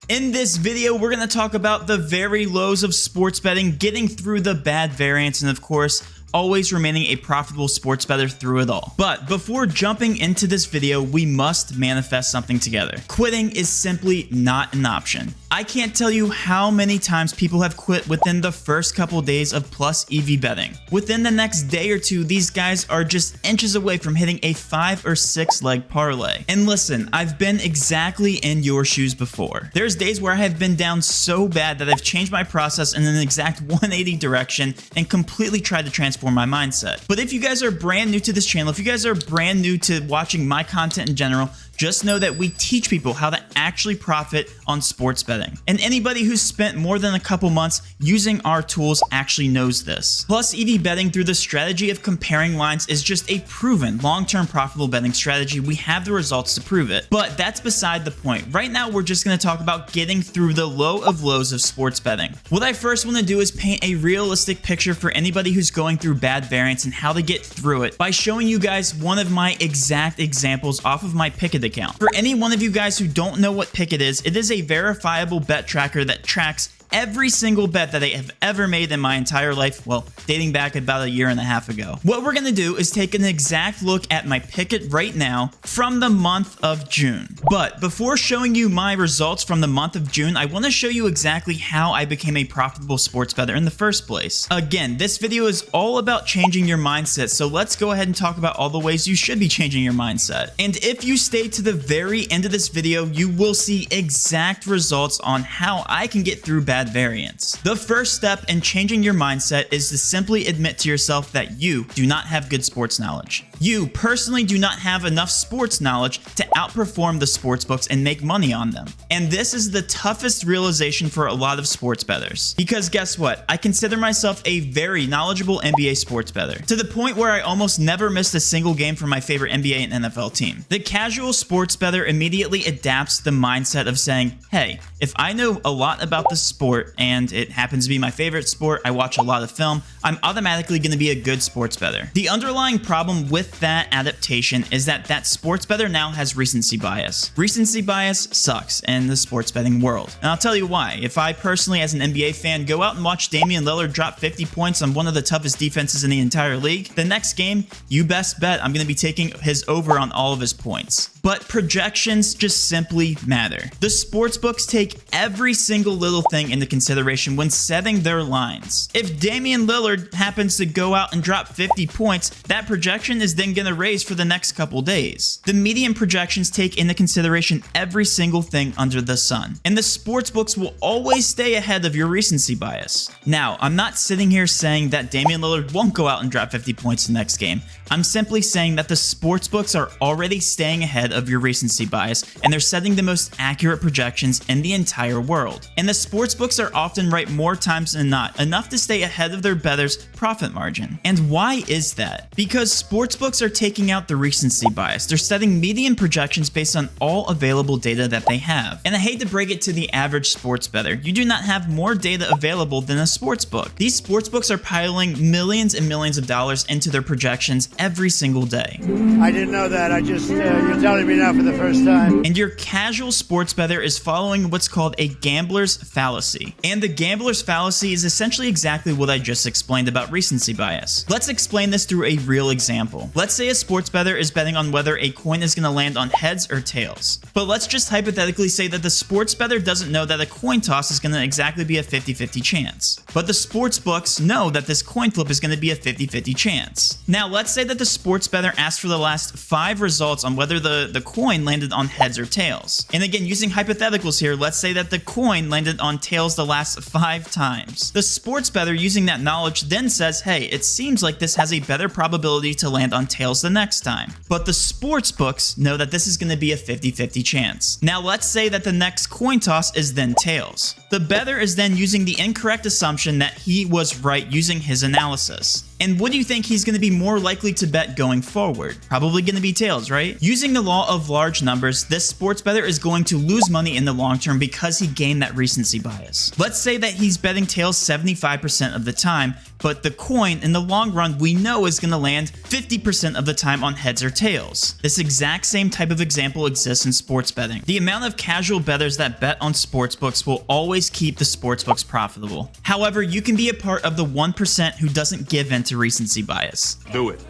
In this video, we're going to talk about the very lows of sports betting, getting through the bad variance, and of course, always remaining a profitable sports bettor through it all. But before jumping into this video, we must manifest something together. Quitting is simply not an option. I can't tell you how many times people have quit within the first couple days of plus EV betting. Within the next day or two, these guys are just inches away from hitting a 5 or 6 leg parlay. And listen, I've been exactly in your shoes before. There's days where I have been down so bad that I've changed my process in an exact 180 direction and completely tried to transform my mindset. But if you guys are brand new to this channel, if you guys are brand new to watching my content in general, just know that we teach people how to actually profit on sports betting. And anybody who's spent more than a couple months using our tools actually knows this. Plus, EV betting through the strategy of comparing lines is just a proven long-term profitable betting strategy. We have the results to prove it. But that's beside the point. Right now, we're just going to talk about getting through the low of lows of sports betting. What I first want to do is paint a realistic picture for anybody who's going through bad variance and how to get through it by showing you guys one of my exact examples off of my Pickett account. For any one of you guys who don't know what Pickett is, it is a verifiable bet tracker that tracks every single bet that I have ever made in my entire life, well, dating back about a year and a half ago. What we're gonna do is take an exact look at my Pickett right now from the month of June. But before showing you my results from the month of June, I wanna show you exactly how I became a profitable sports bettor in the first place. Again, this video is all about changing your mindset, so let's go ahead and talk about all the ways you should be changing your mindset. And if you stay to the very end of this video, you will see exact results on how I can get through bad variance. The first step in changing your mindset is to simply admit to yourself that you do not have good sports knowledge. You personally do not have enough sports knowledge to outperform the sports books and make money on them. And this is the toughest realization for a lot of sports bettors. Because guess what? I consider myself a very knowledgeable NBA sports bettor, to the point where I almost never missed a single game from my favorite NBA and NFL team. The casual sports bettor immediately adapts the mindset of saying, hey, if I know a lot about the sport and it happens to be my favorite sport, I watch a lot of film, I'm automatically going to be a good sports bettor. The underlying problem with that adaptation is that sports bettor now has recency bias. Recency bias sucks in the sports betting world. And I'll tell you why. If I personally, as an NBA fan, go out and watch Damian Lillard drop 50 points on one of the toughest defenses in the entire league, the next game, you best bet I'm going to be taking his over on all of his points. But projections just simply matter. The sports books take every single little thing into consideration when setting their lines. If Damian Lillard happens to go out and drop 50 points, that projection is then going to raise for the next couple days. The median projections take into consideration every single thing under the sun. And the sports books will always stay ahead of your recency bias. Now, I'm not sitting here saying that Damian Lillard won't go out and drop 50 points the next game. I'm simply saying that the sports books are already staying ahead of your recency bias, and they're setting the most accurate projections in the entire world. And the sports books are often right more times than not, enough to stay ahead of their bettors' profit margin. And why is that? Because sports books are taking out the recency bias. They're setting median projections based on all available data that they have. And I hate to break it to the average sports bettor, you do not have more data available than a sports book. These sports books are piling millions and millions of dollars into their projections every single day. I didn't know that. You're telling me now for the first time. And your casual sports bettor is following what's called a gambler's fallacy. And the gambler's fallacy is essentially exactly what I just explained about recency bias. Let's explain this through a real example. Let's say a sports bettor is betting on whether a coin is going to land on heads or tails. But let's just hypothetically say that the sports bettor doesn't know that a coin toss is going to exactly be a 50-50 chance. But the sports books know that this coin flip is going to be a 50-50 chance. Now, let's say that the sports bettor asked for the last 5 results on whether the coin landed on heads or tails. And again, using hypotheticals here, let's say that the coin landed on tails the last 5 times. The sports bettor, using that knowledge, then says, hey, it seems like this has a better probability to land on tails the next time. But the sports books know that this is going to be a 50-50 chance. Now, let's say that the next coin toss is then tails. The bettor is then using the incorrect assumption that he was right using his analysis. And what do you think he's going to be more likely to bet going forward? Probably going to be tails, right? Using the law law of large numbers, this sports bettor is going to lose money in the long term because he gained that recency bias. Let's say that he's betting tails 75% of the time, but the coin in the long run we know is going to land 50% of the time on heads or tails. This exact same type of example exists in sports betting. The amount of casual bettors that bet on sportsbooks will always keep the sportsbooks profitable. However, you can be a part of the 1% who doesn't give in to recency bias. Do it.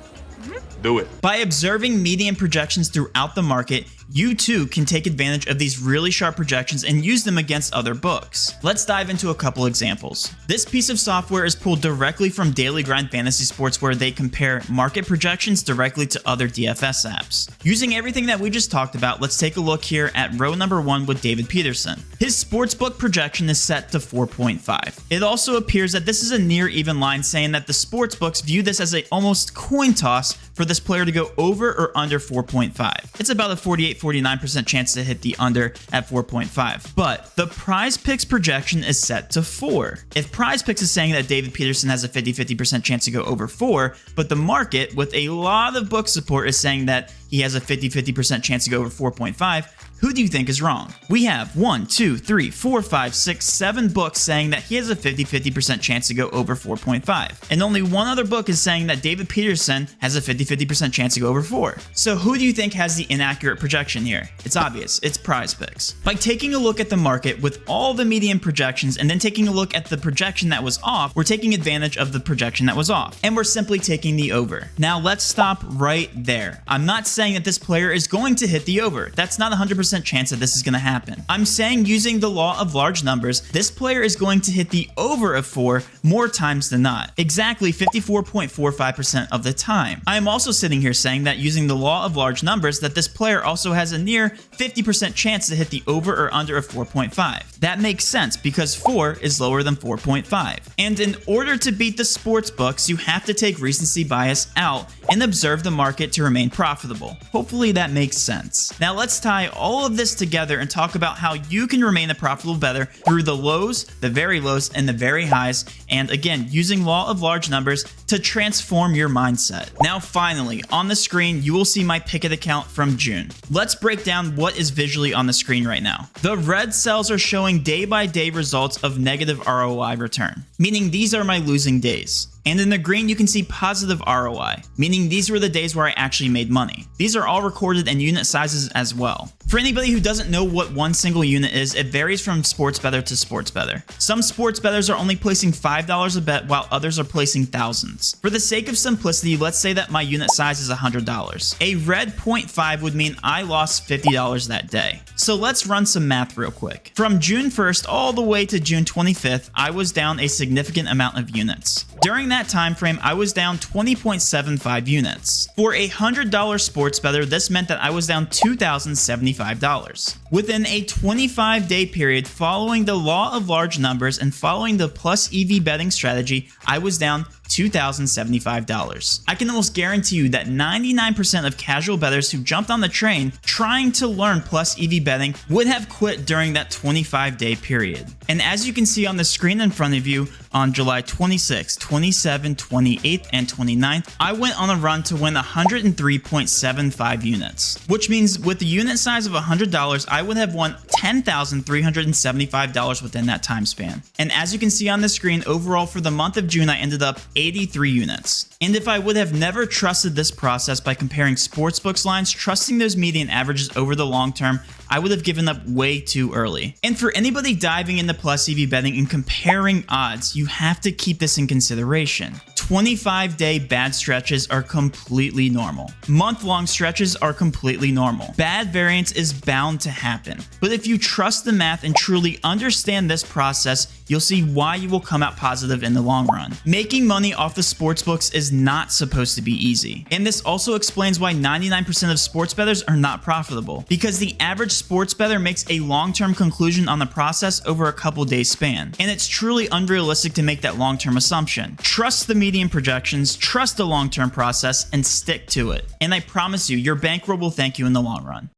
Do it. By observing median projections throughout the market, you too can take advantage of these really sharp projections and use them against other books. Let's dive into a couple examples. This piece of software is pulled directly from Daily Grind Fantasy Sports, where they compare market projections directly to other DFS apps. Using everything that we just talked about, let's take a look here at row number 1 with David Peterson. His sportsbook projection is set to 4.5. It also appears that this is a near even line, saying that the sportsbooks view this as a almost coin toss for this player to go over or under 4.5. It's about a 49% chance to hit the under at 4.5. But the Prizepicks projection is set to 4. If Prizepicks is saying that David Peterson has a 50% chance to go over 4, but the market with a lot of book support is saying that he has a 50% chance to go over 4.5, who do you think is wrong? We have 1, 2, 3, 4, 5, 6, 7 books saying that he has a 50% chance to go over 4.5. And only one other book is saying that David Peterson has a 50% chance to go over 4. So who do you think has the inaccurate projection here? It's obvious, it's Prizepicks. By taking a look at the market with all the median projections and then taking a look at the projection that was off, we're taking advantage of the projection that was off. And we're simply taking the over. Now let's stop right there. I'm not saying that this player is going to hit the over. That's not 100% chance that this is going to happen. I'm saying using the law of large numbers, this player is going to hit the over of 4 more times than not. Exactly 54.45% of the time. I am also sitting here saying that using the law of large numbers, that this player also has a near 50% chance to hit the over or under of 4.5. That makes sense because 4 is lower than 4.5. And in order to beat the sports books, you have to take recency bias out and observe the market to remain profitable. Hopefully that makes sense. Now let's tie all of this together and talk about how you can remain a profitable bettor through the lows, the very lows, and the very highs, and again, using law of large numbers to transform your mindset. Now finally, on the screen, you will see my Pickett account from June. Let's break down what is visually on the screen right now. The red cells are showing day-by-day results of negative ROI return, meaning these are my losing days. And in the green, you can see positive ROI, meaning these were the days where I actually made money. These are all recorded in unit sizes as well. For anybody who doesn't know what one single unit is, it varies from sports bettor to sports bettor. Some sports bettors are only placing $5 a bet while others are placing thousands. For the sake of simplicity, let's say that my unit size is $100. A red 0.5 would mean I lost $50 that day. So let's run some math real quick. From June 1st all the way to June 25th, I was down a significant amount of units. During that time frame, I was down 20.75 units. For a $100 sports bettor, this meant that I was down $2,075. Within a 25-day period following the law of large numbers and following the plus EV betting strategy, I was down $2,075. I can almost guarantee you that 99% of casual bettors who jumped on the train trying to learn plus EV betting would have quit during that 25-day period. And as you can see on the screen in front of you, on July 26th, 27th, 28th, and 29th, I went on a run to win 103.75 units, which means with the unit size of $100, I would have won $10,375 within that time span. And as you can see on the screen, overall for the month of June, I ended up 83 units. And if I would have never trusted this process by comparing sportsbooks lines, trusting those median averages over the long term, I would have given up way too early. And for anybody diving into plus EV betting and comparing odds, you have to keep this in consideration. 25-day bad stretches are completely normal. Month-long stretches are completely normal. Bad variance is bound to happen. But if you trust the math and truly understand this process, you'll see why you will come out positive in the long run. Making money off the sportsbooks is not supposed to be easy. And this also explains why 99% of sports bettors are not profitable, because the average sports bettor makes a long-term conclusion on the process over a couple days span. And it's truly unrealistic to make that long-term assumption. Trust the median projections, trust the long-term process, and stick to it. And I promise you, your bankroll will thank you in the long run.